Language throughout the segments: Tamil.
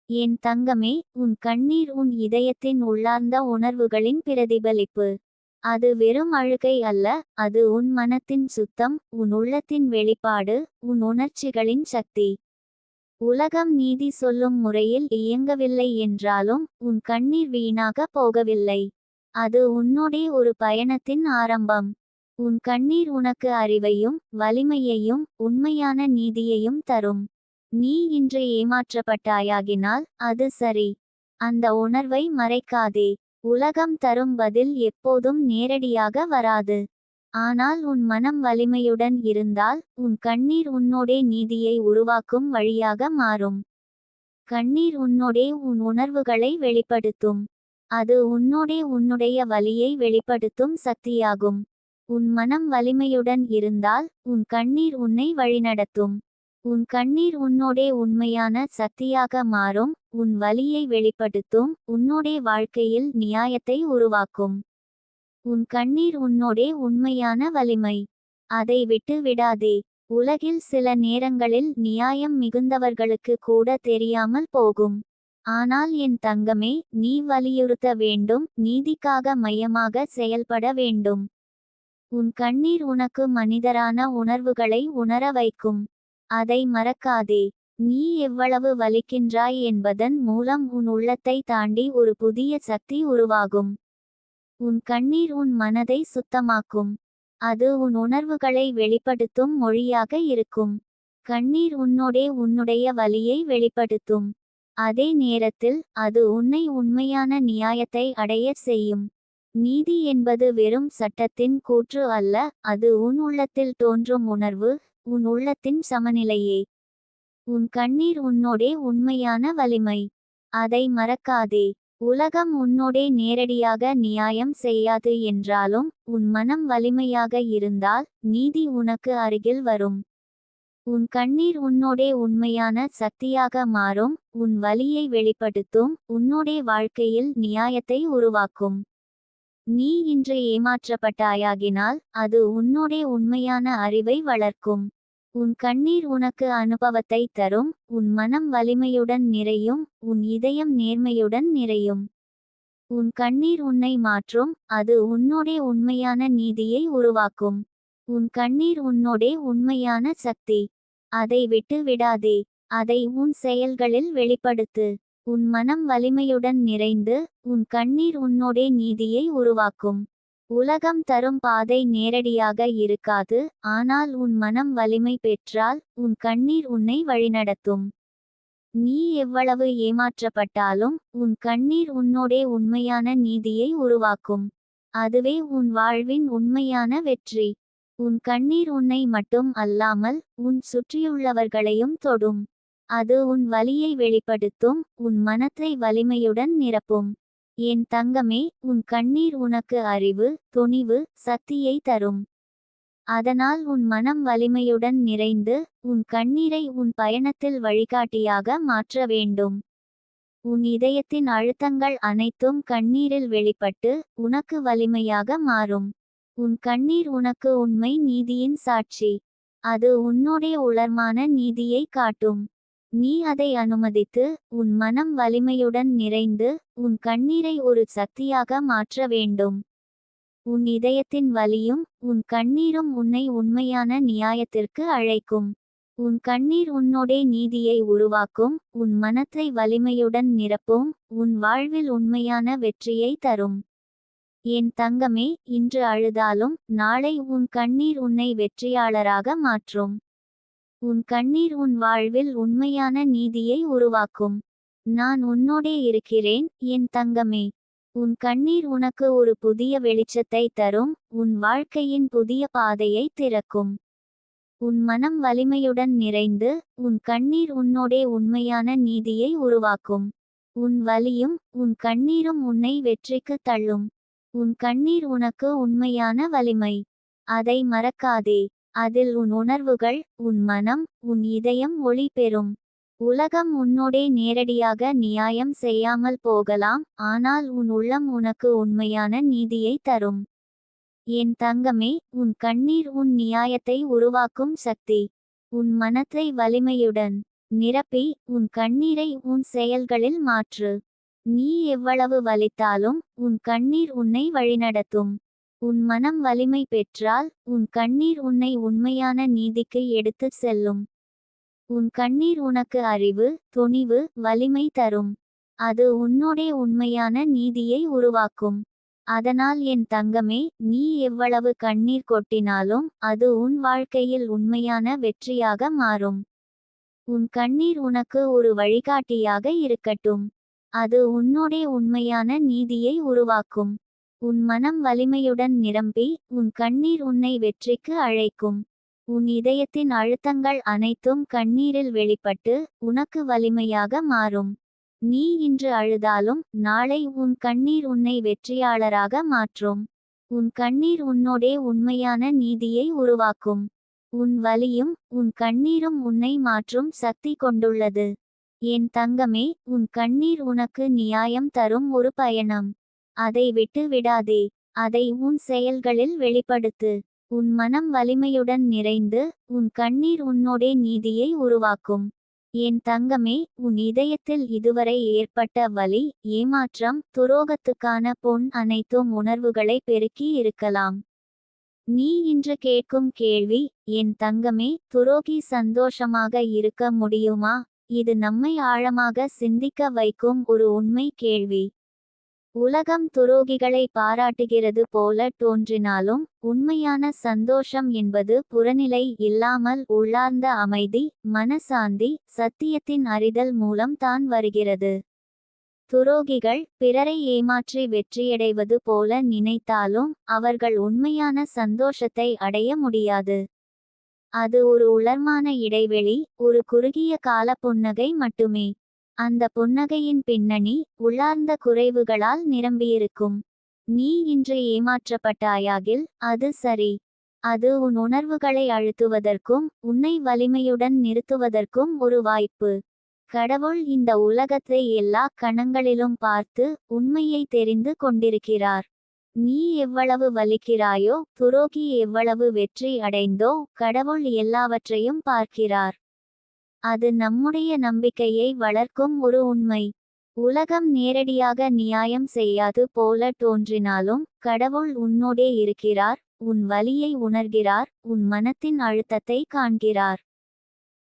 என் தங்கமே, உன் கண்ணீர் உன் இதயத்தின் உள்ளார்ந்த உணர்வுகளின் பிரதிபலிப்பு. அது வெறும் அழுகை அல்ல, அது உன் மனத்தின் சுத்தம், உன் உள்ளத்தின் வெளிப்பாடு, உன் உணர்ச்சிகளின் சக்தி. உலகம் நீதி சொல்லும் முறையில் இயங்கவில்லை என்றாலும் உன் கண்ணீர் வீணாக போகவில்லை. அது உன்னோடே ஒரு பயணத்தின் ஆரம்பம். உன் கண்ணீர் உனக்கு அறிவையும் வலிமையையும் உண்மையான நீதியையும் தரும். நீ இன்று ஏமாற்றப்பட்டாயாகினால் அது சரி. அந்த உணர்வை மறைக்காதே. உலகம் தரும் பதில் எப்போதும் நேரடியாக வராது. ஆனால் உன் மனம் வலிமையுடன் இருந்தால் உன் கண்ணீர் உன்னோடே நீதியை உருவாக்கும் வழியாக மாறும். கண்ணீர் உன்னோடே உன் உணர்வுகளை வெளிப்படுத்தும். அது உன்னோடே உன்னுடைய வலியை வெளிப்படுத்தும் சக்தியாகும். உன் மனம் வலிமையுடன் இருந்தால் உன் கண்ணீர் உன்னை வழிநடத்தும். உன் கண்ணீர் உன்னோடே உண்மையான சக்தியாக மாறும். உன் வலியை வெளிப்படுத்தும். உன்னோடே வாழ்க்கையில் நியாயத்தை உருவாக்கும். உன் கண்ணீர் உன்னோடே உண்மையான வலிமை. அதை விட்டு விடாதே. உலகில் சில நேரங்களில் நியாயம் மிகுந்தவர்களுக்கு கூட தெரியாமல் போகும். ஆனால் என் தங்கமே, நீ வலியுறுத்த வேண்டும். நீதிக்காக மையமாக செயல்பட வேண்டும். உன் கண்ணீர் உனக்கு மனிதரான உணர்வுகளை உணர வைக்கும். அதை மறக்காதே. நீ எவ்வளவு வலிக்கின்றாய் என்பதன் மூலம் உன் உள்ளத்தை தாண்டி ஒரு புதிய சக்தி உருவாகும். உன் கண்ணீர் உன் மனதை சுத்தமாக்கும். அது உன் உணர்வுகளை வெளிப்படுத்தும் மொழியாக இருக்கும். கண்ணீர் உன்னோடே உன்னுடைய வலியை வெளிப்படுத்தும். அதே நேரத்தில் அது உன்னை உண்மையான நியாயத்தை அடையச் செய்யும். நீதி என்பது வெறும் சட்டத்தின் கூற்று அல்ல, அது உன் உள்ளத்தில் தோன்றும் உணர்வு, உன் உள்ளத்தின் சமநிலையே. உன் கண்ணீர் உன்னோடே உண்மையான வலிமை. அதை மறக்காதே. உலகம் உன்னோடே நேரடியாக நியாயம் செய்யாது என்றாலும் உன் மனம் வலிமையாக இருந்தால் நீதி உனக்கு அருகில் வரும். உன் கண்ணீர் உன்னோடே உண்மையான சக்தியாக மாறும். உன் வலியை வெளிப்படுத்தும். உன்னோடே வாழ்க்கையில் நியாயத்தை உருவாக்கும். நீ இன்று ஏமாற்றப்பட்டாயாகினால் அது உன்னோடே உண்மையான அறிவை வளர்க்கும். உன் கண்ணீர் உனக்கு அனுபவத்தை தரும். உன் மனம் வலிமையுடன் நிறையும். உன் இதயம் நேர்மையுடன் நிறையும். உன் கண்ணீர் உன்னை மாற்றும். அது உன்னோடே உண்மையான நீதியை உருவாக்கும். உன் கண்ணீர் உன்னோடே உண்மையான சக்தி. அதை விட்டு விடாதே. அதை உன் செயல்களில் வெளிப்படுத்து. உன் மனம் வலிமையுடன் நிறைந்து உன் கண்ணீர் உன்னோடே நீதியை உருவாக்கும். உலகம் தரும் பாதை நேரடியாக இருக்காது, ஆனால் உன் மனம் வலிமை பெற்றால் உன் கண்ணீர் உன்னை வழிநடத்தும். நீ எவ்வளவு ஏமாற்றப்பட்டாலும் உன் கண்ணீர் உன்னோடே உண்மையான நீதியை உருவாக்கும். அதுவே உன் வாழ்வின் உண்மையான வெற்றி. உன் கண்ணீர் உன்னை மட்டும் அல்லாமல் உன் சுற்றியுள்ளவர்களையும் தொடும். அது உன் வலியை வெளிப்படுத்தும். உன் மனத்தை வலிமையுடன் நிரப்பும். என் தங்கமே, உன் கண்ணீர் உனக்கு அறிவு, துணிவு, சக்தியை தரும். அதனால் உன் மனம் வலிமையுடன் நிறைந்து உன் கண்ணீரை உன் பயணத்தில் வழிகாட்டியாக மாற்ற வேண்டும். உன் இதயத்தின் அழுத்தங்கள் அனைத்தும் கண்ணீரில் வெளிப்பட்டு உனக்கு வலிமையாக மாறும். உன் கண்ணீர் உனக்கு உண்மை நீதியின் சாட்சி. அது உன்னோடே உலர்மான நீதியை காட்டும். நீ அதை அனுமதித்து உன் மனம் வலிமையுடன் நிறைந்து உன் கண்ணீரை ஒரு சக்தியாக மாற்ற வேண்டும். உன் இதயத்தின் வலியும் உன் கண்ணீரும் உன்னை உண்மையான நியாயத்திற்கு அழைக்கும். உன் கண்ணீர் உன்னோடே நீதியை உருவாக்கும். உன் மனத்தை வலிமையுடன் நிரப்பும். உன் வாழ்வில் உண்மையான வெற்றியை தரும். என் தங்கமே, இன்று அழுதாலும் நாளை உன் கண்ணீர் உன்னை வெற்றியாளராக மாற்றும். உன் கண்ணீர் உன் வாழ்வில் உண்மையான நீதியை உருவாக்கும். நான் உன்னோடே இருக்கிறேன், என் தங்கமே. உன் கண்ணீர் உனக்கு ஒரு புதிய வெளிச்சத்தை தரும். உன் வாழ்க்கையின் புதிய பாதையை திறக்கும். உன் மனம் வலிமையுடன் நிறைந்து உன் கண்ணீர் உன்னோடே உண்மையான நீதியை உருவாக்கும். உன் வலியும் உன் கண்ணீரும் உன்னை வெற்றிக்கு தள்ளும். உன் கண்ணீர் உனக்கு உண்மையான வலிமை. அதை மறக்காதே. அதில் உன் உணர்வுகள், உன் மனம், உன் இதயம் ஒளி பெறும். உலகம் உன்னோடே நேரடியாக நியாயம் செய்யாமல் போகலாம், ஆனால் உன் உள்ளம் உனக்கு உண்மையான நீதியை தரும். என் தங்கமே, உன் கண்ணீர் உன் நியாயத்தை உருவாக்கும் சக்தி. உன் மனத்தை வலிமையுடன் நிரப்பி உன் கண்ணீரை உன் செயல்களில் மாற்று. நீ எவ்வளவு வலித்தாலும் உன் கண்ணீர் உன்னை வழிநடத்தும். உன் மனம் வலிமை பெற்றால் உன் கண்ணீர் உன்னை உண்மையான நீதிக்கு எடுத்துச் செல்லும். உன் கண்ணீர் உனக்கு அறிவு, துணிவு, வலிமை தரும். அது உன்னோடே உண்மையான நீதியை உருவாக்கும். அதனால் என் தங்கமே, நீ எவ்வளவு கண்ணீர் கொட்டினாலும் அது உன் வாழ்க்கையில் உண்மையான வெற்றியாக மாறும். உன் கண்ணீர் உனக்கு ஒரு வழிகாட்டியாக இருக்கட்டும். அது உன்னோடே உண்மையான நீதியை உருவாக்கும். உன் மனம் வலிமையுடன் நிரம்பி உன் கண்ணீர் உன்னை வெற்றிக்கு அழைக்கும். உன் இதயத்தின் அழுத்தங்கள் அனைத்தும் கண்ணீரில் வெளிப்பட்டு உனக்கு வலிமையாக மாறும். நீ இன்று அழுதாலும் நாளை உன் கண்ணீர் உன்னை வெற்றியாளராக மாற்றும். உன் கண்ணீர் உன்னோடே உண்மையான நீதியை உருவாக்கும். உன் வலியும் உன் கண்ணீரும் உன்னை மாற்றும் சக்தி கொண்டுள்ளது. என் தங்கமே, உன் கண்ணீர் உனக்கு நியாயம் தரும் ஒரு பயணம். அதை விட்டு விடாதே. அதை உன் செயல்களில் வெளிப்படுத்து. உன் மனம் வலிமையுடன் நிறைந்து உன் கண்ணீர் உன்னோடே நீதியை உருவாக்கும். என் தங்கமே, உன் இதயத்தில் இதுவரை ஏற்பட்ட வலி, ஏமாற்றம், துரோகத்துக்கான அனைத்தும் உணர்வுகளை பெருக்கி இருக்கலாம். நீ இன்று கேட்கும் கேள்வி, என் தங்கமே, துரோகி சந்தோஷமாக இருக்க முடியுமா? இது நம்மை ஆழமாக சிந்திக்க வைக்கும் ஒரு உண்மை கேள்வி. உலகம் துரோகிகளை பாராட்டுகிறது போல தோன்றினாலும் உண்மையான சந்தோஷம் என்பது புறநிலை இல்லாமல் உள்ளார்ந்த அமைதி, மனசாந்தி, சத்தியத்தின் அறிதல் மூலம் தான் வருகிறது. துரோகிகள் பிறரை ஏமாற்றி வெற்றியடைவது போல நினைத்தாலும் அவர்கள் உண்மையான சந்தோஷத்தை அடைய முடியாது. அது ஒரு உலர்மான இடைவெளி, ஒரு குறுகிய கால புன்னகை மட்டுமே. அந்த புன்னகையின் பின்னணி உள்ளார்ந்த குறைவுகளால் நிரம்பியிருக்கும். நீ இன்று ஏமாற்றப்பட்டாயாகில் அது சரி. அது உன் உணர்வுகளை அழுத்துவதற்கும் உன்னை வலிமையுடன் நிறுத்துவதற்கும் ஒரு வாய்ப்பு. கடவுள் இந்த உலகத்தை எல்லா கணங்களிலும் பார்த்து உண்மையை தெரிந்து கொண்டிருக்கிறார். நீ எவ்வளவு வலிக்கிறாயோ, துரோகி எவ்வளவு வெற்றி அடைந்தோ, கடவுள் எல்லாவற்றையும் பார்க்கிறார். அது நம்முடைய நம்பிக்கையை வளர்க்கும் ஒரு உண்மை. உலகம் நேரடியாக நியாயம் செய்யாது போல தோன்றினாலும் கடவுள் உன்னோடே இருக்கிறார். உன் வலியை உணர்கிறார். உன் மனத்தின் அழுத்தத்தை காண்கிறார்.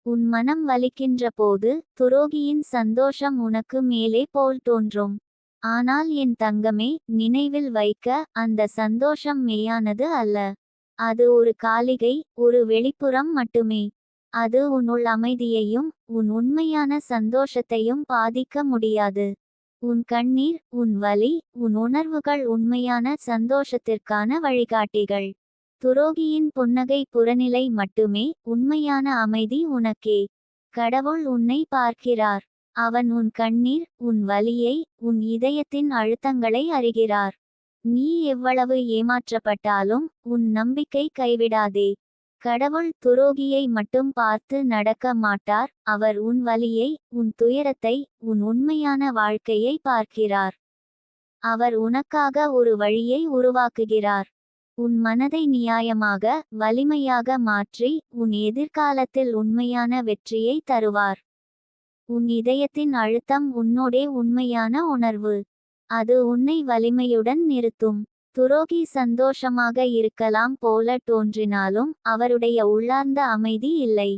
உன் மனம் வலிக்கின்ற போது துரோகியின் சந்தோஷம் உனக்கு மேலே போல் தோன்றும். ஆனால் என் தங்கமே, நினைவில் வைக்க, அந்த சந்தோஷம் மெய்யானது அல்ல. அது ஒரு காலிகை, ஒரு வெளிப்புறம் மட்டுமே. அது உன்னுள் அமைதியையும் உன் உண்மையான சந்தோஷத்தையும் பாதிக்க முடியாது. உன் கண்ணீர், உன் வலி, உன் உணர்வுகள் உண்மையான சந்தோஷத்திற்கான வழிகாட்டிகள். துரோகியின் புன்னகை புறநிலை மட்டுமே, உண்மையான அமைதி உனக்கே. கடவுள் உன்னை பார்க்கிறார். அவன் உன் கண்ணீர், உன் வலியை, உன் இதயத்தின் அழுத்தங்களை அறிகிறார். நீ எவ்வளவு ஏமாற்றப்பட்டாலும் உன் நம்பிக்கை கைவிடாதே. கடவுள் துரோகியை மட்டும் பார்த்து நடக்க மாட்டார். அவர் உன் வலியை, உன் துயரத்தை, உன் உண்மையான வாழ்க்கையை பார்க்கிறார். அவர் உனக்காக ஒரு வழியை உருவாக்குகிறார். உன் மனதை நியாயமாக, வலிமையாக மாற்றி உன் எதிர்காலத்தில் உண்மையான வெற்றியை தருவார். உன் இதயத்தின் அழுத்தம் உன்னோடே உண்மையான உணர்வு. அது உன்னை வலிமையுடன் நிறுத்தும். துரோகி சந்தோஷமாக இருக்கலாம் போல தோன்றினாலும் அவருடைய உள்ளார்ந்த அமைதி இல்லை.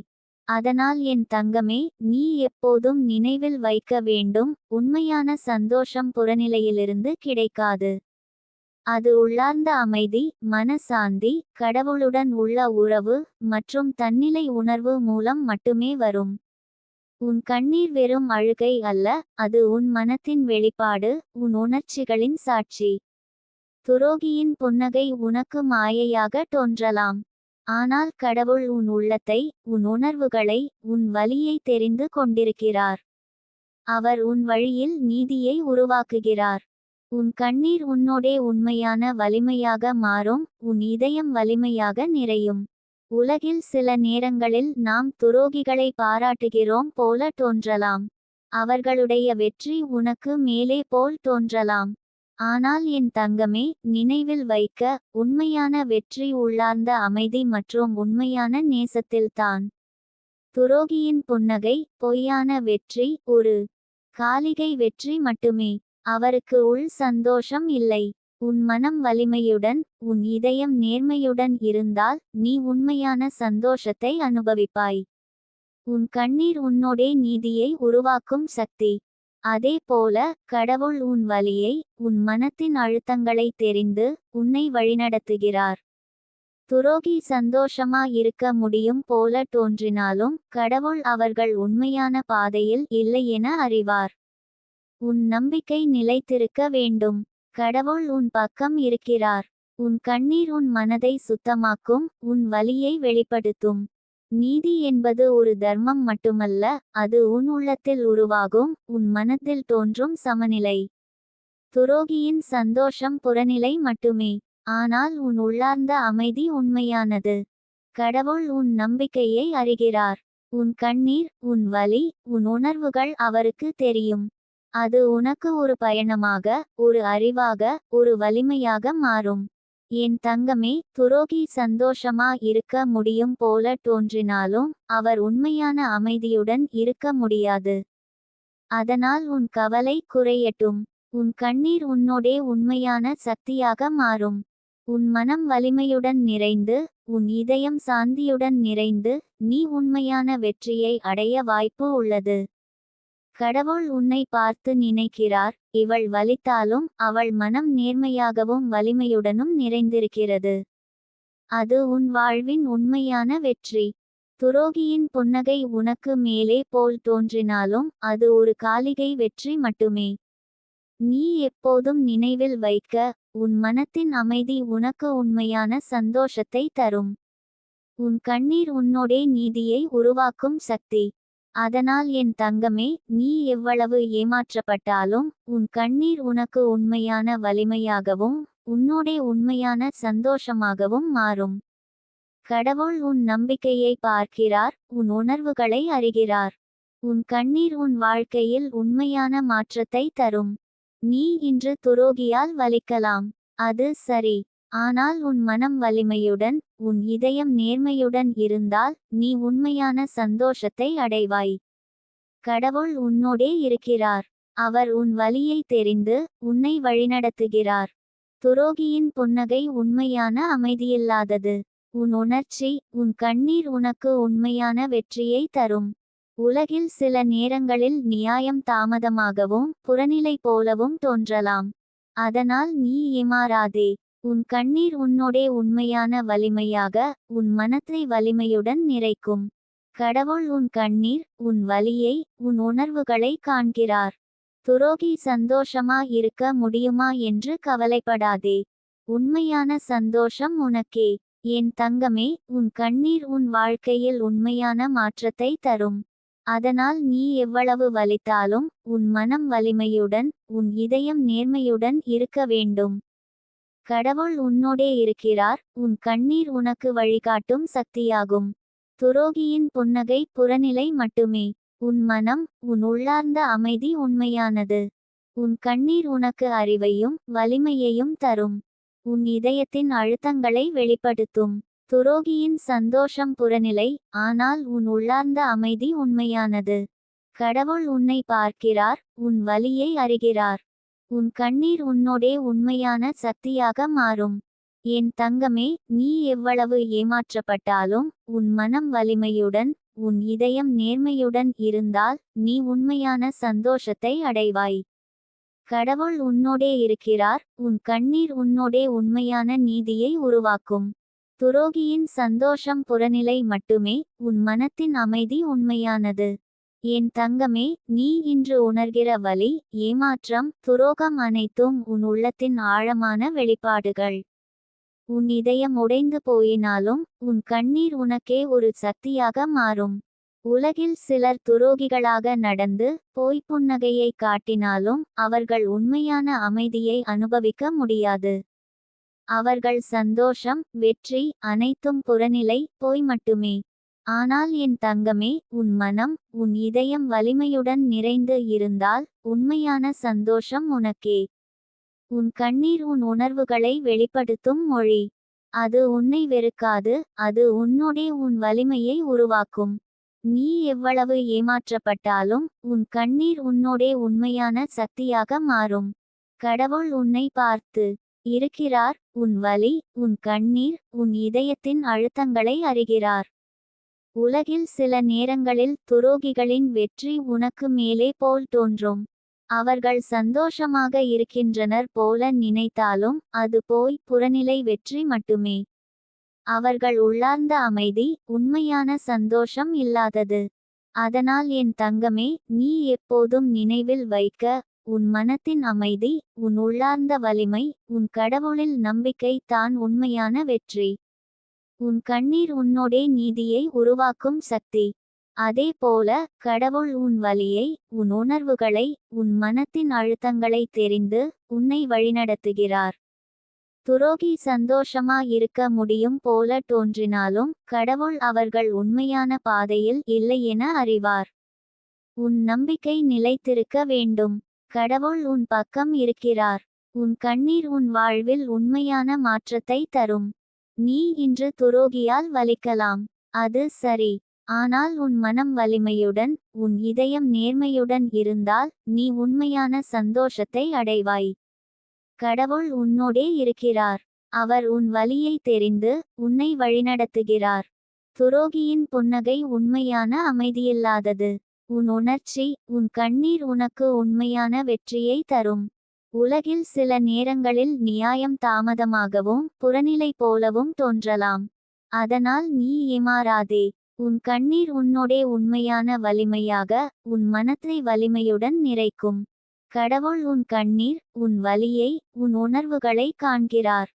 அதனால் என் தங்கமே, நீ எப்போதும் நினைவில் வைக்க வேண்டும், உண்மையான சந்தோஷம் புறநிலையிலிருந்து கிடைக்காது. அது உள்ளார்ந்த அமைதி, மனசாந்தி, கடவுளுடன் உள்ள உறவு மற்றும் தன்னிலை உணர்வு மூலம் மட்டுமே வரும். உன் கண்ணீர் வெறும் அழுகை அல்ல, அது உன் மனத்தின் வெளிப்பாடு, உன் உணர்ச்சிகளின் சாட்சி. துரோகியின் புன்னகை உனக்கு மாயையாக தோன்றலாம். ஆனால் கடவுள் உன் உள்ளத்தை, உன் உணர்வுகளை, உன் வலியை தெரிந்து கொண்டிருக்கிறார். அவர் உன் வழியில் நீதியை உருவாக்குகிறார். உன் கண்ணீர் உன்னோடே உண்மையான வலிமையாக மாறும். உன் இதயம் வலிமையாக நிறையும். உலகில் சில நேரங்களில் நாம் துரோகிகளை பாராட்டுகிறோம் போல தோன்றலாம். அவர்களுடைய வெற்றி உனக்கு மேலே போல் தோன்றலாம். ஆனால் என் தங்கமே, நினைவில் வைக்க, உண்மையான வெற்றி உள்ளார்ந்த அமைதி மற்றும் உண்மையான நேசத்தில்தான். துரோகியின் புன்னகை பொய்யான வெற்றி, ஒரு காலிகை வெற்றி மட்டுமே. அவருக்கு உள் சந்தோஷம் இல்லை. உன் மனம் வலிமையுடன், உன் இதயம் நேர்மையுடன் இருந்தால் நீ உண்மையான சந்தோஷத்தை அனுபவிப்பாய். உன் கண்ணீர் உன்னோடே நீதியை உருவாக்கும் சக்தி. அதே போல கடவுள் உன் வலியை, உன் மனத்தின் அழுத்தங்களை தெரிந்து உன்னை வழிநடத்துகிறார். துரோகி சந்தோஷமா இருக்க முடியும் போல தோன்றினாலும் கடவுள் அவர்கள் உண்மையான பாதையில் இல்லை என அறிவார். உன் நம்பிக்கை நிலைத்திருக்க வேண்டும். கடவுள் உன் பக்கம் இருக்கிறார். உன் கண்ணீர் உன் மனதை சுத்தமாக்கும், உன் வலியை வெளிப்படுத்தும். நீதி என்பது ஒரு தர்மம் மட்டுமல்ல, அது உன் உள்ளத்தில் உருவாகும், உன் மனத்தில் தோன்றும் சமநிலை. துரோகியின் சந்தோஷம் புறநிலை மட்டுமே, ஆனால் உன் உள்ளார்ந்த அமைதி உண்மையானது. கடவுள் உன் நம்பிக்கையை அறிகிறார். உன் கண்ணீர், உன் வலி, உன் உணர்வுகள் அவருக்கு தெரியும். அது உனக்கு ஒரு பயணமாக, ஒரு அறிவாக, ஒரு வலிமையாக மாறும். என் தங்கமே, துரோகி சந்தோஷமா இருக்க முடியும் போல தோன்றினாலும் அவர் உண்மையான அமைதியுடன் இருக்க முடியாது. அதனால் உன் கவலை குறையட்டும். உன் கண்ணீர் உன்னோடே உண்மையான சக்தியாக மாறும். உன் மனம் வலிமையுடன் நிறைந்து, உன் இதயம் சாந்தியுடன் நிறைந்து, நீ உண்மையான வெற்றியை அடைய வாய்ப்பு உள்ளது. கடவுள் உன்னை பார்த்து நினைக்கிறார், இவள் வலித்தாலும் அவள் மனம் நேர்மையாகவும் வலிமையுடனும் நிறைந்திருக்கிறது. அது உன் வாழ்வின் உண்மையான வெற்றி. துரோகியின் புன்னகை உனக்கு மேலே போல் தோன்றினாலும் அது ஒரு காலிகை வெற்றி மட்டுமே. நீ எப்போதும் நினைவில் வைக்க, உன் மனத்தின் அமைதி உனக்கு உண்மையான சந்தோஷத்தை தரும். உன் கண்ணீர் உன்னோடே நீதியை உருவாக்கும் சக்தி. அதனால் என் தங்கமே, நீ எவ்வளவு ஏமாற்றப்பட்டாலும் உன் கண்ணீர் உனக்கு உண்மையான வலிமையாகவும், உன்னோடே உண்மையான சந்தோஷமாகவும் மாறும். கடவுள் உன் நம்பிக்கையை பார்க்கிறார், உன் உணர்வுகளை அறிகிறார். உன் கண்ணீர் உன் வாழ்க்கையில் உண்மையான மாற்றத்தை தரும். நீ இன்று துரோகியால் வலிக்கலாம், அது சரி. ஆனால் உன் மனம் வலிமையுடன், உன் இதயம் நேர்மையுடன் இருந்தால் நீ உண்மையான சந்தோஷத்தை அடைவாய். கடவுள் உன்னோடே இருக்கிறார். அவர் உன் வலியை தெரிந்து உன்னை வழிநடத்துகிறார். துரோகியின் புன்னகை உண்மையான அமைதியில்லாதது. உன் உணர்ச்சி, உன் கண்ணீர் உனக்கு உண்மையான வெற்றியை தரும். உலகில் சில நேரங்களில் நியாயம் தாமதமாகவும் புறநிலை போலவும் தோன்றலாம். அதனால் நீ ஏமாறாதே. உன் கண்ணீர் உன்னோடே உண்மையான வலிமையாக, உன் மனத்தை வலிமையுடன் நிறைக்கும். கடவுள் உன் கண்ணீர், உன் வலியை, உன் உணர்வுகளை காண்கிறார். துரோகி சந்தோஷமா இருக்க முடியுமா என்று கவலைப்படாதே. உண்மையான சந்தோஷம் உனக்கே. என் தங்கமே, உன் கண்ணீர் உன் வாழ்க்கையில் உண்மையான மாற்றத்தை தரும். அதனால் நீ எவ்வளவு வலித்தாலும் உன் மனம் வலிமையுடன், உன் இதயம் நேர்மையுடன் இருக்க வேண்டும். கடவுள் உன்னோடே இருக்கிறார். உன் கண்ணீர் உனக்கு வழிகாட்டும் சக்தியாகும். துரோகியின் புன்னகை புறநிலை மட்டுமே. உன் மனம், உன் உள்ளார்ந்த அமைதி உண்மையானது. உன் கண்ணீர் உனக்கு அறிவையும் வலிமையையும் தரும். உன் இதயத்தின் அழுத்தங்களை வெளிப்படுத்தும். துரோகியின் சந்தோஷம் புறநிலை, ஆனால் உன் உள்ளார்ந்த அமைதி உண்மையானது. கடவுள் உன்னை பார்க்கிறார், உன் வலியை அறிகிறார். உன் கண்ணீர் உன்னோடே உண்மையான சக்தியாக மாறும். என் தங்கமே, நீ எவ்வளவு ஏமாற்றப்பட்டாலும் உன் மனம் வலிமையுடன், உன் இதயம் நேர்மையுடன் இருந்தால் நீ உண்மையான சந்தோஷத்தை அடைவாய். கடவுள் உன்னோடே இருக்கிறார். உன் கண்ணீர் உன்னோடே உண்மையான நீதியை உருவாக்கும். துரோகியின் சந்தோஷம் புறநிலை மட்டுமே, உன் மனத்தின் அமைதி உண்மையானது. என் தங்கமே, நீ இன்று உணர்கிற வலி, ஏமாற்றம், துரோகம் அனைத்தும் உன் உள்ளத்தின் ஆழமான வெளிப்பாடுகள். உன் இதயம் உடைந்து போயினாலும் உன் கண்ணீர் உனக்கே ஒரு சக்தியாக மாறும். உலகில் சிலர் துரோகிகளாக நடந்து புன்னகையை காட்டினாலும் அவர்கள் உண்மையான அமைதியை அனுபவிக்க முடியாது. அவர்கள் சந்தோஷம், வெற்றி அனைத்தும் புறநிலை, போய் மட்டுமே. ஆனால் என் தங்கமே, உன் மனம், உன் இதயம் வலிமையுடன் நிறைந்து இருந்தால் உண்மையான சந்தோஷம் உனக்கே. உன் கண்ணீர் உன் உணர்வுகளை வெளிப்படுத்தும் மொழி. அது உன்னை வெறுக்காது, அது உன்னோடே உன் வலிமையை உருவாக்கும். நீ எவ்வளவு ஏமாற்றப்பட்டாலும் உன் கண்ணீர் உன்னோடே உண்மையான சக்தியாக மாறும். கடவுள் உன்னை பார்த்து இருக்கிறார். உன் வலி, உன் கண்ணீர், உன் இதயத்தின் அழுத்தங்களை அறிகிறார். உலகில் சில நேரங்களில் துரோகிகளின் வெற்றி உனக்கு மேலே போல் தோன்றும். அவர்கள் சந்தோஷமாக இருக்கின்றனர் போல நினைத்தாலும் அது போய் புறநிலை வெற்றி மட்டுமே. அவர்கள் உள்ளார்ந்த அமைதி உண்மையான சந்தோஷம் இல்லாதது. அதனால் என் தங்கமே, நீ எப்போதும் நினைவில் வைக்க, உன் மனத்தின் அமைதி, உன் உள்ளார்ந்த வலிமை, உன் கடவுளில் நம்பிக்கை தான் உண்மையான வெற்றி. உன் கண்ணீர் உன்னோடே நீதியை உருவாக்கும் சக்தி. அதே போல கடவுள் உன் வலியை, உன் உணர்வுகளை, உன் மனத்தின் அழுத்தங்களை தெரிந்து உன்னை வழிநடத்துகிறார். துரோகி சந்தோஷமா இருக்க முடியும் போல தோன்றினாலும் கடவுள் அவர்கள் உண்மையான பாதையில் இல்லை என அறிவார். உன் நம்பிக்கை நிலைத்திருக்க வேண்டும். கடவுள் உன் பக்கம் இருக்கிறார். உன் கண்ணீர் உன் வாழ்வில் உண்மையான மாற்றத்தை தரும். நீ இன்று துரோகியால் வலிக்கலாம், அது சரி. ஆனால் உன் மனம் வலிமையுடன், உன் இதயம் நேர்மையுடன் இருந்தால் நீ உண்மையான சந்தோஷத்தை அடைவாய். கடவுள் உன்னோடே இருக்கிறார். அவர் உன் வலியை தெரிந்து உன்னை வழிநடத்துகிறார். துரோகியின் புன்னகை உண்மையான அமைதியில்லாதது. உன் உணர்ச்சி, உன் கண்ணீர் உனக்கு உண்மையான வெற்றியை தரும். உலகில் சில நேரங்களில் நியாயம் தாமதமாகவும் புறநிலை போலவும் தோன்றலாம். அதனால் நீ ஏமாறாதே. உன் கண்ணீர் உன்னோடே உண்மையான வலிமையாக, உன் மனத்தை வலிமையுடன் நிறைக்கும். கடவுள் உன் கண்ணீர், உன் வலியை, உன் உணர்வுகளை காண்கிறார்.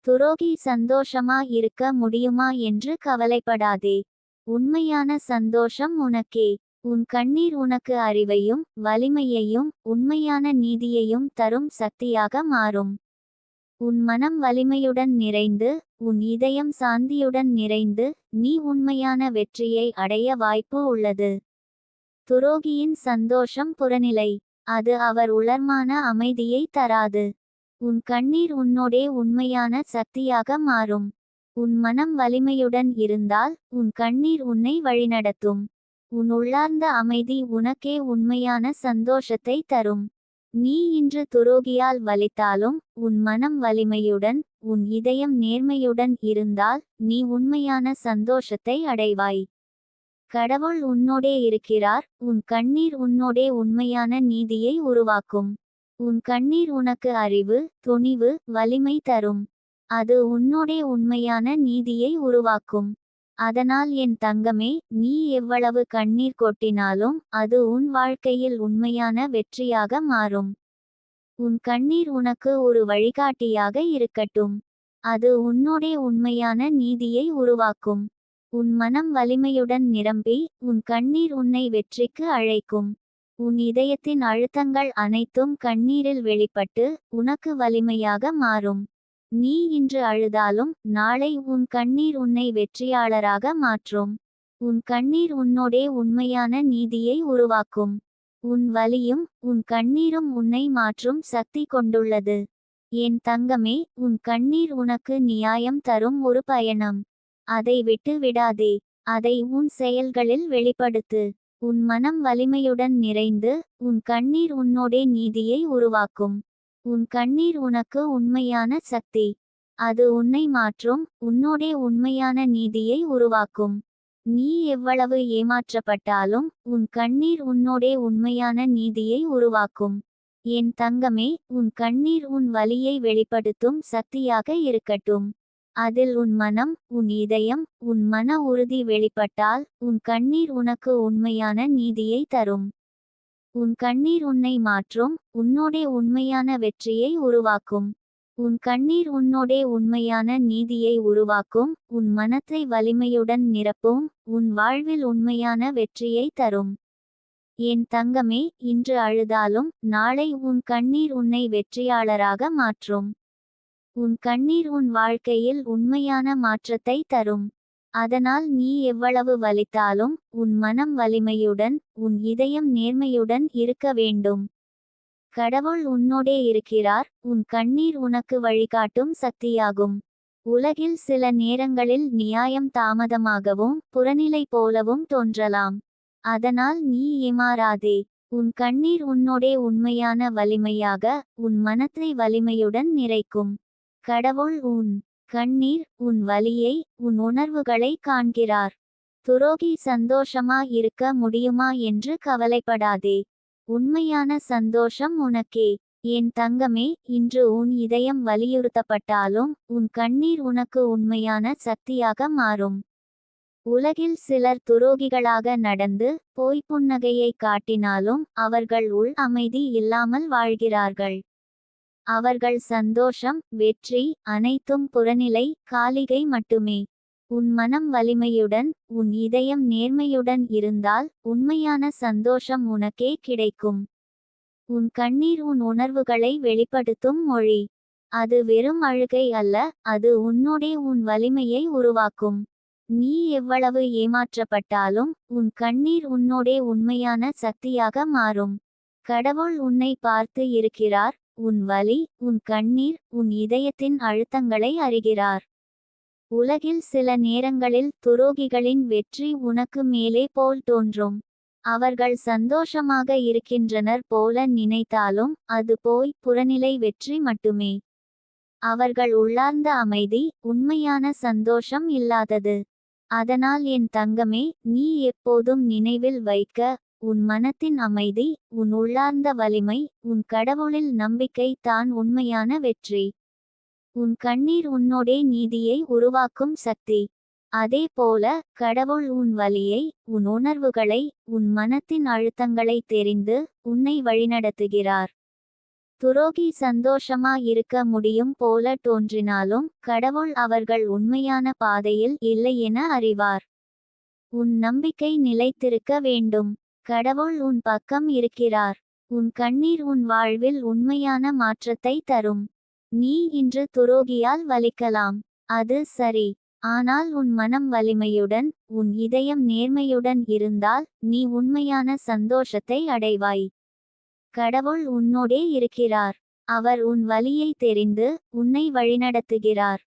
துரோகி சந்தோஷமா இருக்க முடியுமா என்று கவலைப்படாதே. உண்மையான சந்தோஷம் உனக்கே. உன் கண்ணீர் உனக்கு அறிவையும் வலிமையையும் உண்மையான நீதியையும் தரும் சக்தியாக மாறும். உன் மனம் வலிமையுடன் நிறைந்து, உன் இதயம் சாந்தியுடன் நிறைந்து, நீ உண்மையான வெற்றியை அடைய வாய்ப்பு உள்ளது. துரோகியின் சந்தோஷம் புறநிலை. அது அவர் உளர்மான அமைதியை தராது. உன் கண்ணீர் உன்னோடே உண்மையான சக்தியாக மாறும். உன் மனம் வலிமையுடன் இருந்தால் உன் கண்ணீர் உன்னை வழிநடத்தும். உன் உள்ளார்ந்த அமைதி உனக்கே உண்மையான சந்தோஷத்தை தரும். நீ இன்று துரோகியால் வலித்தாலும் உன் மனம் வலிமையுடன், உன் இதயம் நேர்மையுடன் இருந்தால் நீ உண்மையான சந்தோஷத்தை அடைவாய். கடவுள் உன்னோடே இருக்கிறார். உன் கண்ணீர் உன்னோடே உண்மையான நீதியை உருவாக்கும். உன் கண்ணீர் உனக்கு அறிவு, துணிவு, வலிமை தரும். அது உன்னோடே உண்மையான நீதியை உருவாக்கும். அதனால் என் தங்கமே, நீ எவ்வளவு கண்ணீர் கொட்டினாலும் அது உன் வாழ்க்கையில் உண்மையான வெற்றியாக மாறும். உன் கண்ணீர் உனக்கு ஒரு வழிகாட்டியாக இருக்கட்டும். அது உன்னோடே உண்மையான நீதியை உருவாக்கும். உன் மனம் வலிமையுடன் நிரம்பி, உன் கண்ணீர் உன்னை வெற்றிக்கு அழைக்கும். உன் இதயத்தின் அழுத்தங்கள் அனைத்தும் கண்ணீரில் வெளிப்பட்டு உனக்கு வலிமையாக மாறும். நீ இன்று அழுதாலும் நாளை உன் கண்ணீர் உன்னை வெற்றியாளராக மாற்றும். உன் கண்ணீர் உன்னோடே உண்மையான நீதியை உருவாக்கும். உன் வலியும் உன் கண்ணீரும் உன்னை மாற்றும் சக்தி கொண்டுள்ளது. என் தங்கமே, உன் கண்ணீர் உனக்கு நியாயம் தரும் ஒரு பயணம். அதை விட்டு விடாதே. அதை உன் செயல்களில் வெளிப்படுத்து. உன் மனம் வலிமையுடன் நிறைந்து, உன் கண்ணீர் உன்னோடே நீதியை உருவாக்கும். உன் கண்ணீர் உனக்கு உண்மையான சக்தி. அது உன்னை மாற்றும், உன்னோடே உண்மையான நீதியை உருவாக்கும். நீ எவ்வளவு ஏமாற்றப்பட்டாலும் உன் கண்ணீர் உன்னோடே உண்மையான நீதியை உருவாக்கும். என் தங்கமே, உன் கண்ணீர் உன் வலியை வெளிப்படுத்தும் சக்தியாக இருக்கட்டும். அதில் உன் மனம், உன் இதயம், உன் மன உறுதி வெளிப்பட்டால் உன் கண்ணீர் உனக்கு உண்மையான நீதியை தரும். உன் கண்ணீர் உன்னை மாற்றும், உன்னோடே உண்மையான வெற்றியை உருவாக்கும். உன் கண்ணீர் உன்னோடே உண்மையான நீதியை உருவாக்கும். உன் மனத்தை வலிமையுடன் நிரப்பும். உன் வாழ்வில் உண்மையான வெற்றியை தரும். என் தங்கமே, இன்று அழுதாலும் நாளை உன் கண்ணீர் உன்னை வெற்றியாளராக மாற்றும். உன் கண்ணீர் உன் வாழ்க்கையில் உண்மையான மாற்றத்தை தரும். அதனால் நீ எவ்வளவு வலித்தாலும் உன் மனம் வலிமையுடன், உன் இதயம் நேர்மையுடன் இருக்க வேண்டும். கடவுள் உன்னோடே இருக்கிறார். உன் கண்ணீர் உனக்கு வழிகாட்டும் சக்தியாகும். உலகில் சில நேரங்களில் நியாயம் தாமதமாகவும் புறநிலை போலவும் தோன்றலாம். அதனால் நீ ஏமாறாதே. உன் கண்ணீர் உன்னோடே உண்மையான வலிமையாக உன் மனத்தை வலிமையுடன் நிறைக்கும். கடவுள் உன் கண்ணீர், உன் வலியை, உன் உணர்வுகளை காண்கிறார். துரோகி சந்தோஷமா இருக்க முடியுமா என்று கவலைப்படாதே. உண்மையான சந்தோஷம் உனக்கே. என் தங்கமே, இன்று உன் இதயம் வலியுறுத்தப்பட்டாலும் உன் கண்ணீர் உனக்கு உண்மையான சக்தியாக மாறும். உலகில் சிலர் துரோகிகளாக நடந்து புன்னகையை காட்டினாலும் அவர்கள் உள் அமைதி இல்லாமல் வாழ்கிறார்கள். அவர்கள் சந்தோஷம், வெற்றி அனைத்தும் புறநிலை, காலிகை மட்டுமே. உன் மனம் வலிமையுடன், உன் இதயம் நேர்மையுடன் இருந்தால் உண்மையான சந்தோஷம் உனக்கே கிடைக்கும். உன் கண்ணீர் உன் உணர்வுகளை வெளிப்படுத்தும் மொழி. அது வெறும் அழுகை அல்ல, அது உன்னோடே உன் வலிமையை உருவாக்கும். நீ எவ்வளவு ஏமாற்றப்பட்டாலும் உன் கண்ணீர் உன்னோடே உண்மையான சக்தியாக மாறும். கடவுள் உன்னை பார்த்து இருக்கிறார். உன் வலி, உன் கண்ணீர், உன் இதயத்தின் அழுத்தங்களை அறிகிறார். உலகில் சில நேரங்களில் துரோகிகளின் வெற்றி உனக்கு மேலே போல் தோன்றும். அவர்கள் சந்தோஷமாக இருக்கின்றனர் போல நினைத்தாலும் அது புறநிலை வெற்றி மட்டுமே. அவர்கள் உள்ளார்ந்த அமைதி, உண்மையான சந்தோஷம் இல்லாதது. அதனால் என் தங்கமே, நீ எப்போதும் நினைவில் வைக்க, உன் மனத்தின் அமைதி, உன் உள்ளார்ந்த வலிமை, உன் கடவுளில் நம்பிக்கை தான் உண்மையான வெற்றி. உன் கண்ணீர் உன்னோடே நீதியை உருவாக்கும் சக்தி. அதே போல கடவுள் உன் வலியை, உன் உணர்வுகளை, உன் மனத்தின் அழுத்தங்களை தெரிந்து உன்னை வழிநடத்துகிறார். துரோகி சந்தோஷமா இருக்க முடியும் போல தோன்றினாலும் கடவுள் அவர்கள் உண்மையான பாதையில் இல்லை என அறிவார். உன் நம்பிக்கை நிலைத்திருக்க வேண்டும். கடவுள் உன் பக்கம் இருக்கிறார். உன் கண்ணீர் உன் வாழ்வில் உண்மையான மாற்றத்தை தரும். நீ இன்று துரோகியால் வலிக்கலாம், அது சரி. ஆனால் உன் மனம் வலிமையுடன், உன் இதயம் நேர்மையுடன் இருந்தால் நீ உண்மையான சந்தோஷத்தை அடைவாய். கடவுள் உன்னோடே இருக்கிறார். அவர் உன் வலியை தெரிந்து உன்னை வழிநடத்துகிறார்.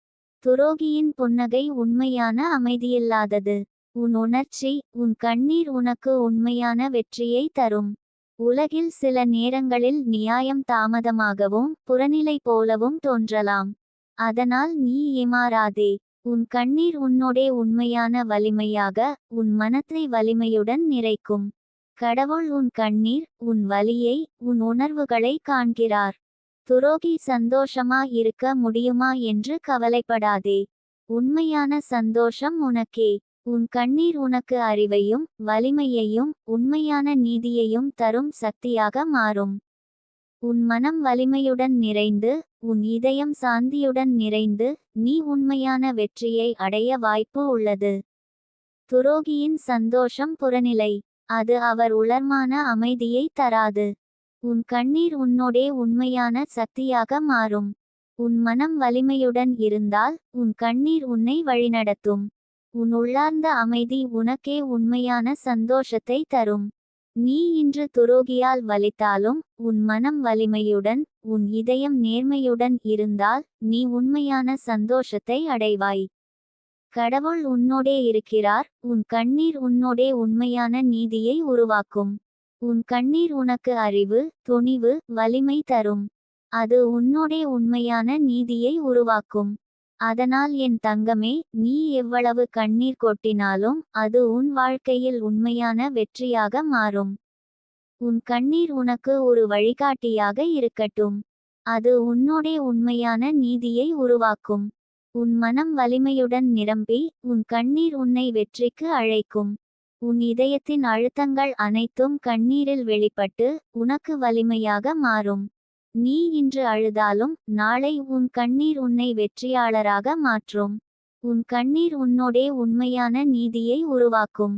துரோகியின் புன்னகை உண்மையான அமைதியில்லாதது. உன் உணர்ச்சி, உன் கண்ணீர் உனக்கு உண்மையான வெற்றியை தரும். உலகில் சில நேரங்களில் நியாயம் தாமதமாகவும் புறநிலை போலவும் தோன்றலாம். அதனால் நீ ஏமாறாதே. உன் கண்ணீர் உன்னோடே உண்மையான வலிமையாக உன் மனத்தை வலிமையுடன் நிறைக்கும். கடவுள் உன் கண்ணீர், உன் வலியை, உன் உணர்வுகளை காண்கிறார். துரோகி சந்தோஷமா இருக்க முடியுமா என்று கவலைப்படாதே. உண்மையான சந்தோஷம் உனக்கே. உன் கண்ணீர் உனக்கு அறிவையும் வலிமையையும் உண்மையான நீதியையும் தரும் சக்தியாக மாறும். உன் மனம் வலிமையுடன் நிறைந்து, உன் இதயம் சாந்தியுடன் நிறைந்து, நீ உண்மையான வெற்றியை அடைய வாய்ப்பு உள்ளது. துரோகியின் சந்தோஷம் புறநிலை. அது அவர் உளர்மான அமைதியை தராது. உன் கண்ணீர் உன்னோடே உண்மையான சக்தியாக மாறும். உன் மனம் வலிமையுடன் இருந்தால் உன் கண்ணீர் உன்னை வழிநடத்தும். உன் உள்ளார்ந்த அமைதி உனக்கே உண்மையான சந்தோஷத்தை தரும். நீ இன்று துரோகியால் வலித்தாலும் உன் மனம் வலிமையுடன், உன் இதயம் நேர்மையுடன் இருந்தால் நீ உண்மையான சந்தோஷத்தை அடைவாய். கடவுள் உன்னோடே இருக்கிறார். உன் கண்ணீர் உன்னோடே உண்மையான நீதியை உருவாக்கும். உன் கண்ணீர் உனக்கு அறிவு, துணிவு, வலிமை தரும். அது உன்னோடே உண்மையான நீதியை உருவாக்கும். அதனால் என் தங்கமே, நீ எவ்வளவு கண்ணீர் கொட்டினாலும் அது உன் வாழ்க்கையில் உண்மையான வெற்றியாக மாறும். உன் கண்ணீர் உனக்கு ஒரு வழிகாட்டியாக இருக்கட்டும். அது உன்னோடே உண்மையான நீதியை உருவாக்கும். உன் மனம் வலிமையுடன் நிரம்பி, உன் கண்ணீர் உன்னை வெற்றிக்கு அழைக்கும். உன் இதயத்தின் அழுத்தங்கள் அனைத்தும் கண்ணீரில் வெளிப்பட்டு உனக்கு வலிமையாக மாறும். நீ இன்று அழுதாலும் நாளை உன் கண்ணீர் உன்னை வெற்றியாளராக மாற்றும். உன் கண்ணீர் உன்னோடே உண்மையான நீதியை உருவாக்கும்.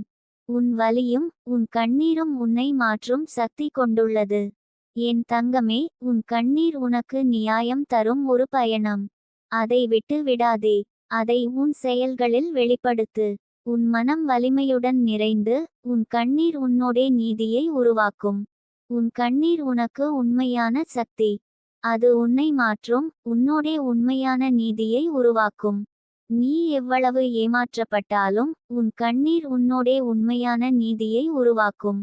உன் வலியும் உன் கண்ணீரும் உன்னை மாற்றும் சக்தி கொண்டுள்ளது. என் தங்கமே, உன் கண்ணீர் உனக்கு நியாயம் தரும் ஒரு பயணம். அதை விட்டு விடாதே. அதை உன் செயல்களில் வெளிப்படுத்து. உன் மனம் வலிமையுடன் நிறைந்து, உன் கண்ணீர் உன்னோடே நீதியை உருவாக்கும். உன் கண்ணீர் உனக்கு உண்மையான சக்தி. அது உன்னை மாற்றும், உன்னோடே உண்மையான நீதியை உருவாக்கும். நீ எவ்வளவு ஏமாற்றப்பட்டாலும் உன் கண்ணீர் உன்னோடே உண்மையான நீதியை உருவாக்கும்.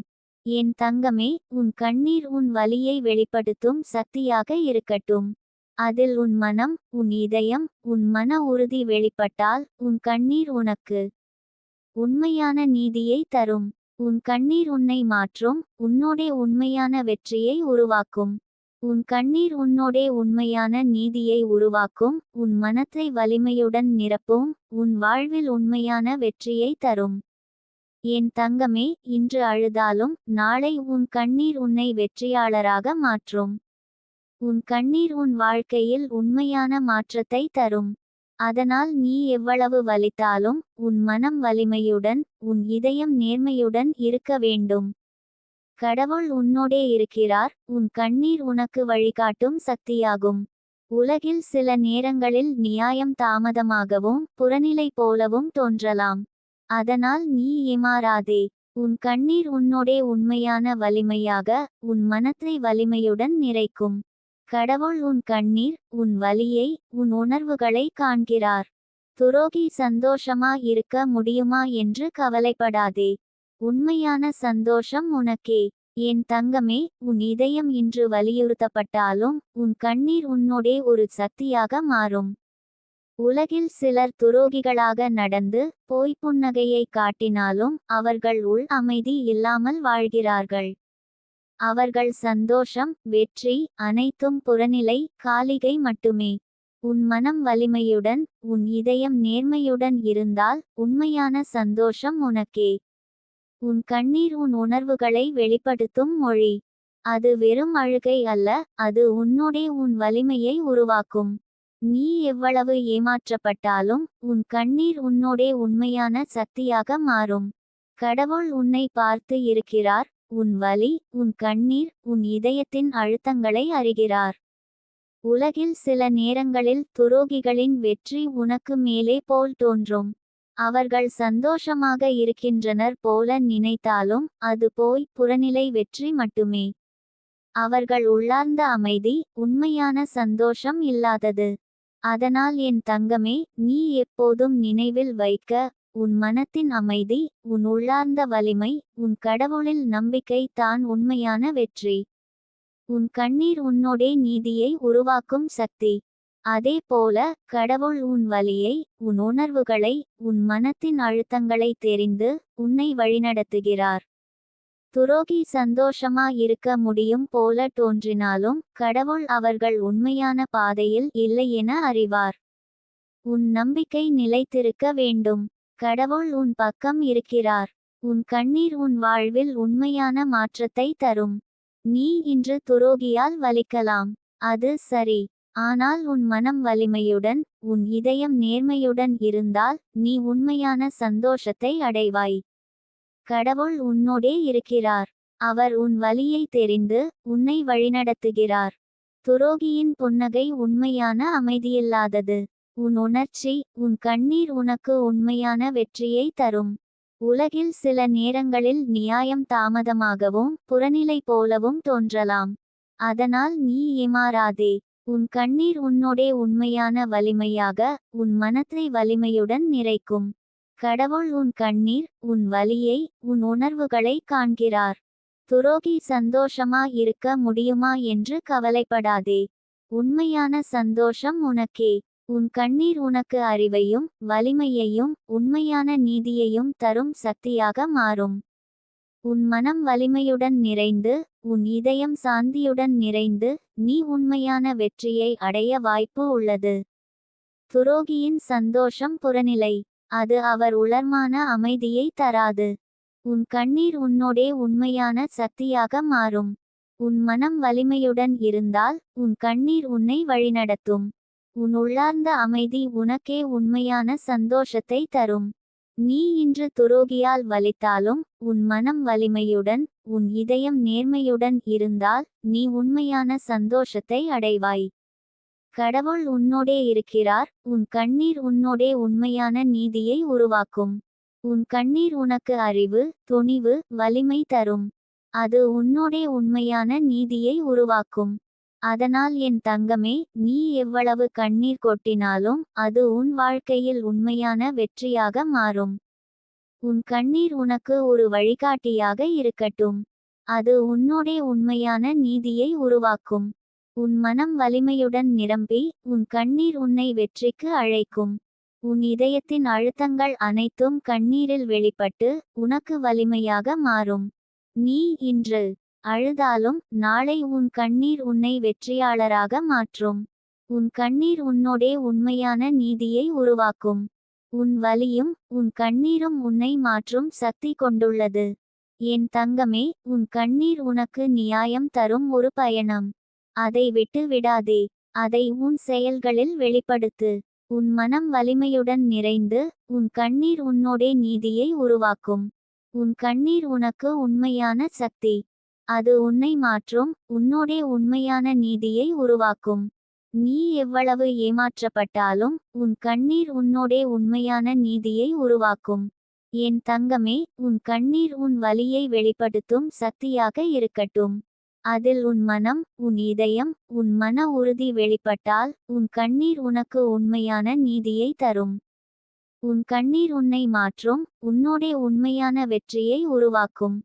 என் தங்கமே, உன் கண்ணீர் உன் வலியை வெளிப்படுத்தும் சக்தியாக இருக்கட்டும். அதில் உன் மனம், உன் இதயம், உன் மன உறுதி வெளிப்பட்டால் உன் கண்ணீர் உனக்கு உண்மையான நீதியை தரும். உன் கண்ணீர் உன்னை மாற்றும், உன்னோடே உண்மையான வெற்றியை உருவாக்கும். உன் கண்ணீர் உன்னோடே உண்மையான நீதியை உருவாக்கும், உன் மனத்தை வலிமையுடன் நிரப்பும், உன் வாழ்வில் உண்மையான வெற்றியை தரும். என் தங்கமே, இன்று அழுதாலும் நாளை உன் கண்ணீர் உன்னை வெற்றியாளராக மாற்றும். உன் கண்ணீர் உன் வாழ்க்கையில் உண்மையான மாற்றத்தை தரும். அதனால் நீ எவ்வளவு வலித்தாலும் உன் மனம் வலிமையுடன், உன் இதயம் நேர்மையுடன் இருக்க வேண்டும். கடவுள் உன்னோடே இருக்கிறார், உன் கண்ணீர் உனக்கு வழிகாட்டும் சக்தியாகும். உலகில் சில நேரங்களில் நியாயம் தாமதமாகவும் புறநிலை போலவும் தோன்றலாம். அதனால் நீ ஏமாறாதே. உன் கண்ணீர் உன்னோடே உண்மையான வலிமையாக, உன் மனத்தை வலிமையுடன் நிறைக்கும். கடவுள் உன் கண்ணீர், உன் வலியை, உன் உணர்வுகளை காண்கிறார். துரோகி சந்தோஷமா இருக்க முடியுமா என்று கவலைப்படாதே. உண்மையான சந்தோஷம் உனக்கே. என் தங்கமே, உன் இதயம் இன்று வலியுறுத்தப்பட்டாலும் உன் கண்ணீர் உன்னோடே ஒரு சக்தியாக மாறும். உலகில் சிலர் துரோகிகளாக நடந்து புன்னகையை காட்டினாலும் அவர்கள் உள் அமைதி இல்லாமல் வாழ்கிறார்கள். அவர்கள் சந்தோஷம், வெற்றி அனைத்தும் புறநிலை, காலிகை மட்டுமே. உன் மனம் வலிமையுடன், உன் இதயம் நேர்மையுடன் இருந்தால் உண்மையான சந்தோஷம் உனக்கே. உன் கண்ணீர் உன் உணர்வுகளை வெளிப்படுத்தும் மொழி. அது வெறும் அழுகை அல்ல, அது உன்னோடே உன் வலிமையை உருவாக்கும். நீ எவ்வளவு ஏமாற்றப்பட்டாலும் உன் கண்ணீர் உன்னோடே உண்மையான சக்தியாக மாறும். கடவுள் உன்னை பார்த்து இருக்கிறார். உன் வலி, உன் கண்ணீர், உன் இதயத்தின் அழுத்தங்களை அறிகிறார். உலகில் சில நேரங்களில் துரோகிகளின் வெற்றி உனக்கு மேலே போல் தோன்றும். அவர்கள் சந்தோஷமாக இருக்கின்றனர் போல நினைத்தாலும் அது புறநிலை வெற்றி மட்டுமே. அவர்கள் உள்ளார்ந்த அமைதி, உண்மையான சந்தோஷம் இல்லாதது. அதனால் என் தங்கமே, நீ எப்போதும் நினைவில் வைக்க, உன் மனத்தின் அமைதி, உன் உள்ளார்ந்த வலிமை, உன் கடவுளில் நம்பிக்கை தான் உண்மையான வெற்றி. உன் கண்ணீர் உன்னோடே நீதியை உருவாக்கும் சக்தி. அதே போல கடவுள் உன் வலியை, உன் உணர்வுகளை, உன் மனத்தின் அழுத்தங்களை தெரிந்து உன்னை வழிநடத்துகிறார். துரோகி சந்தோஷமா இருக்க முடியும் போல தோன்றினாலும் கடவுள் அவர்கள் உண்மையான பாதையில் இல்லை என அறிவார். உன் நம்பிக்கை நிலைத்திருக்க வேண்டும். கடவுள் உன் பக்கம் இருக்கிறார். உன் கண்ணீர் உன் வாழ்வில் உண்மையான மாற்றத்தை தரும். நீ இன்று துரோகியால் வலிக்கலாம், அது சரி. ஆனால் உன் மனம் வலிமையுடன், உன் இதயம் நேர்மையுடன் இருந்தால் நீ உண்மையான சந்தோஷத்தை அடைவாய். கடவுள் உன்னோடே இருக்கிறார். அவர் உன் வலியை தெரிந்து உன்னை வழிநடத்துகிறார். துரோகியின் புன்னகை உண்மையான அமைதியில்லாதது. உன் உணர்ச்சி, உன் கண்ணீர் உனக்கு உண்மையான வெற்றியை தரும். உலகில் சில நேரங்களில் நியாயம் தாமதமாகவும் புறநிலை போலவும் தோன்றலாம். அதனால் நீ ஏமாறாதே. உன் கண்ணீர் உன்னோடே உண்மையான வலிமையாக, உன் மனத்தை வலிமையுடன் நிறைக்கும். கடவுள் உன் கண்ணீர், உன் வலியை, உன் உணர்வுகளை காண்கிறார். துரோகி சந்தோஷமா இருக்க முடியுமா என்று கவலைப்படாதே. உண்மையான சந்தோஷம் உனக்கே. உன் கண்ணீர் உனக்கு அறிவையும் வலிமையையும் உண்மையான நீதியையும் தரும் சக்தியாக மாறும். உன் மனம் வலிமையுடன் நிறைந்து, உன் இதயம் சாந்தியுடன் நிறைந்து, நீ உண்மையான வெற்றியை அடைய வாய்ப்பு உள்ளது. துரோகியின் சந்தோஷம் புறநிலை. அது அவர் உளர்மான அமைதியை தராது. உன் கண்ணீர் உன்னோடே உண்மையான சக்தியாக மாறும். உன் மனம் வலிமையுடன் இருந்தால் உன் கண்ணீர் உன்னை வழிநடத்தும். உன் உள்ளார்ந்த அமைதி உனக்கே உண்மையான சந்தோஷத்தை தரும். நீ இன்று துரோகியால் வலித்தாலும் உன் மனம் வலிமையுடன், உன் இதயம் நேர்மையுடன் இருந்தால் நீ உண்மையான சந்தோஷத்தை அடைவாய். கடவுள் உன்னோடே இருக்கிறார். உன் கண்ணீர் உன்னோடே உண்மையான நீதியை உருவாக்கும். உன் கண்ணீர் உனக்கு அறிவு, துணிவு, வலிமை தரும். அது உன்னோடே உண்மையான நீதியை உருவாக்கும். அதனால் என் தங்கமே, நீ எவ்வளவு கண்ணீர் கொட்டினாலும் அது உன் வாழ்க்கையில் உண்மையான வெற்றியாக மாறும். உன் கண்ணீர் உனக்கு ஒரு வழிகாட்டியாக இருக்கட்டும். அது உன்னோடே உண்மையான நீதியை உருவாக்கும். உன் மனம் வலிமையுடன் நிரம்பி உன் கண்ணீர் உன்னை வெற்றிக்கு அழைக்கும். உன் இதயத்தின் அழுத்தங்கள் அனைத்தும் கண்ணீரில் வெளிப்பட்டு உனக்கு வலிமையாக மாறும். நீ இன்று அழுதாலும் நாளை உன் கண்ணீர் உன்னை வெற்றியாளராக மாற்றும். உன் கண்ணீர் உன்னோடே உண்மையான நீதியை உருவாக்கும். உன் வலியும் உன் கண்ணீரும் உன்னை மாற்றும் சக்தி கொண்டுள்ளது. என் தங்கமே, உன் கண்ணீர் உனக்கு நியாயம் தரும் ஒரு பயணம். அதை விட்டு விடாதே. அதை உன் செயல்களில் வெளிப்படுத்து. உன் மனம் வலிமையுடன் நிறைந்து உன் கண்ணீர் உன்னோடே நீதியை உருவாக்கும். உன் கண்ணீர் உனக்கு உண்மையான சக்தி. அது உன்னை மாற்றும், உன்னோடே உண்மையான நீதியை உருவாக்கும். நீ எவ்வளவு ஏமாற்றப்பட்டாலும் உன் கண்ணீர் உன்னோடே உண்மையான நீதியை உருவாக்கும். என் தங்கமே, உன் கண்ணீர் உன் வலியை வெளிப்படுத்தும் சக்தியாக இருக்கட்டும். அதில் உன் மனம், உன் இதயம், உன் மன உறுதி வெளிப்பட்டால் உன் கண்ணீர் உனக்கு உண்மையான நீதியை தரும். உன் கண்ணீர் உன்னை மாற்றும், உன்னோடே உண்மையான வெற்றியை உருவாக்கும்.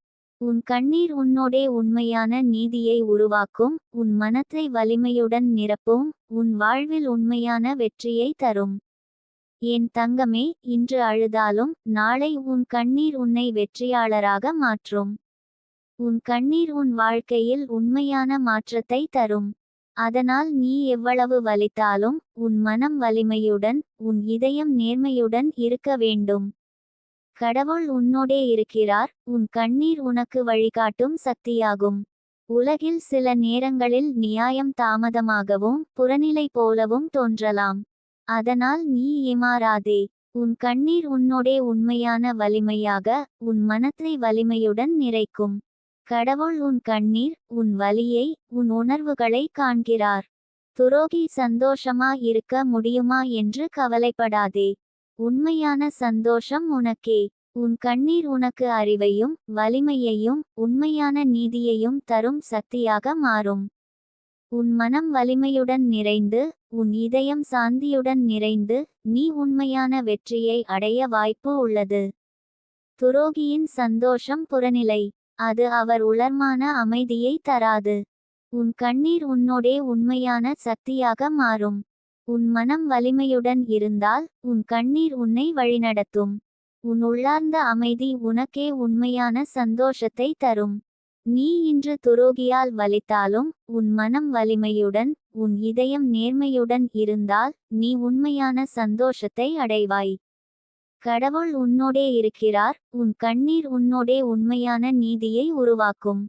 உன் கண்ணீர் உன்னோடே உண்மையான நீதியை உருவாக்கும். உன் மனத்தை வலிமையுடன் நிரப்பும். உன் வாழ்வில் உண்மையான வெற்றியை தரும். என் தங்கமே, இன்று அழுதாலும் நாளை உன் கண்ணீர் உன்னை வெற்றியாளராக மாற்றும். உன் கண்ணீர் உன் வாழ்க்கையில் உண்மையான மாற்றத்தை தரும். அதனால் நீ எவ்வளவு வலித்தாலும் உன் மனம் வலிமையுடன் உன் இதயம் நேர்மையுடன் இருக்க வேண்டும். கடவுள் உன்னோடே இருக்கிறார். உன் கண்ணீர் உனக்கு வழிகாட்டும் சக்தியாகும். உலகில் சில நேரங்களில் நியாயம் தாமதமாகவும் புறநிலை போலவும் தோன்றலாம். அதனால் நீ ஏமாறாதே. உன் கண்ணீர் உன்னோடே உண்மையான வலிமையாக உன் மனத்தை வலிமையுடன் நிறைக்கும். கடவுள் உன் கண்ணீர், உன் வலியை, உன் உணர்வுகளை காண்கிறார். துரோகி சந்தோஷமா இருக்க முடியுமா என்று கவலைப்படாதே. உண்மையான சந்தோஷம் உனக்கே. உன் கண்ணீர் உனக்கு அறிவையும் வலிமையையும் உண்மையான நீதியையும் தரும் சக்தியாக மாறும். உன் மனம் வலிமையுடன் நிறைந்து உன் இதயம் சாந்தியுடன் நிறைந்து நீ உண்மையான வெற்றியை அடைய வாய்ப்பு உள்ளது. துரோகியின் சந்தோஷம் புறநிலை. அது அவர் உளர்மான அமைதியை தராது. உன் கண்ணீர் உன்னோடே உண்மையான சக்தியாக மாறும். உன் மனம் வலிமையுடன் இருந்தால் உன் கண்ணீர் உன்னை வழிநடத்தும். உன் உள்ளார்ந்த அமைதி உனக்கே உண்மையான சந்தோஷத்தை தரும். நீ இன்று துரோகியால் வலித்தாலும் உன் மனம் வலிமையுடன் உன் இதயம் நேர்மையுடன் இருந்தால் நீ உண்மையான சந்தோஷத்தை அடைவாய். கடவுள் உன்னோடே இருக்கிறார். உன் கண்ணீர் உன்னோடே உண்மையான நீதியை உருவாக்கும்.